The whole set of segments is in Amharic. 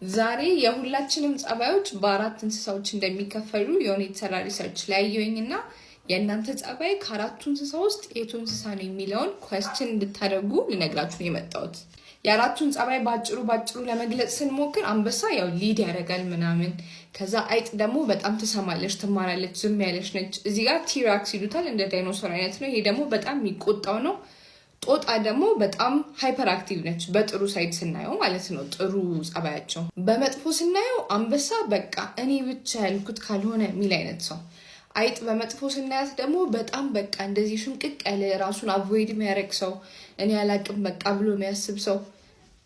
ዛሬ የሁላችንም ጸባዮች በአራት እንስሳዎች እንደሚከፈሉ የሆነ የተሰራ ሪሰርች ላይ ያየኝና የእናንተ ጸባይ ከአራቱ እንስሳ ውስጥ የቱ እንስሳ ነው የሚለውን ኳስችን እንድታደርጉ ልነግራችሁ ነው የመጣሁት። የአራቱን ጸባይ ባጭሩ ለመግለጽ ስንሞክር አንበሳ ያው ሊድ ያደርጋል ምናምን፣ ከዛ አይጥ ደግሞ በጣም ትሰማለች፣ ትማራለች፣ ዝም ያለች ነች። እዚህ ጋር ቲራክስ ይሉታል፣ እንደ ዳይኖሶር አይነት ነው። ይሄ ደግሞ በጣም የሚቆጣው ነው። ጦጣ ደግሞ በጣም ሃይፐር አክቲቭ ነች፣ በጥሩ ሳይድ ስናየው ማለት ነው፣ ጥሩ ጸባያቸው። በመጥፎ ስናየው አንበሳ በቃ እኔ ብቻ ያልኩት ካልሆነ የሚል አይነት ሰው። አይጥ በመጥፎ ስናያት ደግሞ በጣም በቃ እንደዚህ ሽምቅቅ ያለ ራሱን አቮይድ የሚያደርግ ሰው፣ እኔ ያላቅም በቃ ብሎ የሚያስብ ሰው።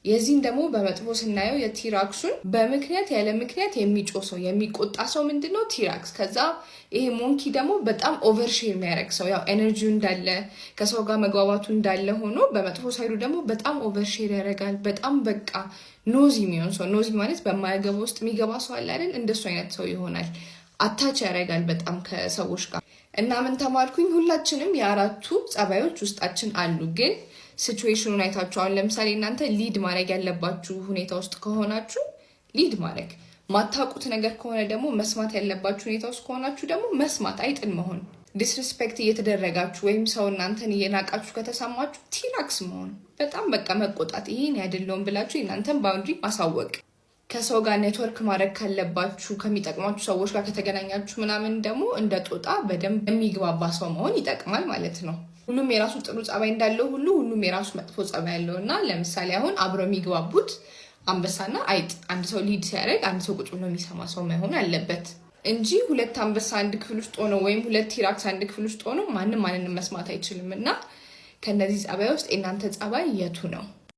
የዚህን ደግሞ በመጥፎ ስናየው የቲራክሱን በምክንያት ያለ ምክንያት የሚጮህ ሰው፣ የሚቆጣ ሰው ምንድነው ቲራክስ። ከዛ ይሄ ሞንኪ ደግሞ በጣም ኦቨርሼር የሚያደርግ ሰው፣ ያው ኤነርጂው እንዳለ ከሰው ጋር መግባባቱ እንዳለ ሆኖ በመጥፎ ሳይዱ ደግሞ በጣም ኦቨርሼር ያደርጋል። በጣም በቃ ኖዚ የሚሆን ሰው፣ ኖዚ ማለት በማያገባ ውስጥ የሚገባ ሰው አለ አይደል? እንደሱ አይነት ሰው ይሆናል። አታች ያደርጋል በጣም ከሰዎች ጋር። እና ምን ተማርኩኝ? ሁላችንም የአራቱ ጸባዮች ውስጣችን አሉ። ግን ሲቹዌሽኑን አይታችሁ፣ አሁን ለምሳሌ እናንተ ሊድ ማድረግ ያለባችሁ ሁኔታ ውስጥ ከሆናችሁ ሊድ ማድረግ፣ ማታውቁት ነገር ከሆነ ደግሞ መስማት ያለባችሁ ሁኔታ ውስጥ ከሆናችሁ ደግሞ መስማት፣ አይጥን መሆን። ዲስሪስፔክት እየተደረጋችሁ ወይም ሰው እናንተን እየናቃችሁ ከተሰማችሁ ቲራክስ መሆን፣ በጣም በቃ መቆጣት፣ ይሄን አይደለውም ብላችሁ የእናንተን ባውንድሪ ማሳወቅ። ከሰው ጋር ኔትወርክ ማድረግ ካለባችሁ ከሚጠቅማችሁ ሰዎች ጋር ከተገናኛችሁ ምናምን ደግሞ እንደ ጦጣ በደንብ የሚግባባ ሰው መሆን ይጠቅማል ማለት ነው። ሁሉም የራሱ ጥሩ ጸባይ እንዳለው ሁሉ ሁሉም የራሱ መጥፎ ጸባይ ያለው እና ለምሳሌ አሁን አብረው የሚግባቡት አንበሳና አይጥ፣ አንድ ሰው ሊድ ሲያደርግ አንድ ሰው ቁጭ ብሎ የሚሰማ ሰው መሆን አለበት እንጂ ሁለት አንበሳ አንድ ክፍል ውስጥ ሆኖ ወይም ሁለት ቲራክስ አንድ ክፍል ውስጥ ሆኖ ማንም ማንንም መስማት አይችልም። እና ከነዚህ ጸባይ ውስጥ የእናንተ ጸባይ የቱ ነው?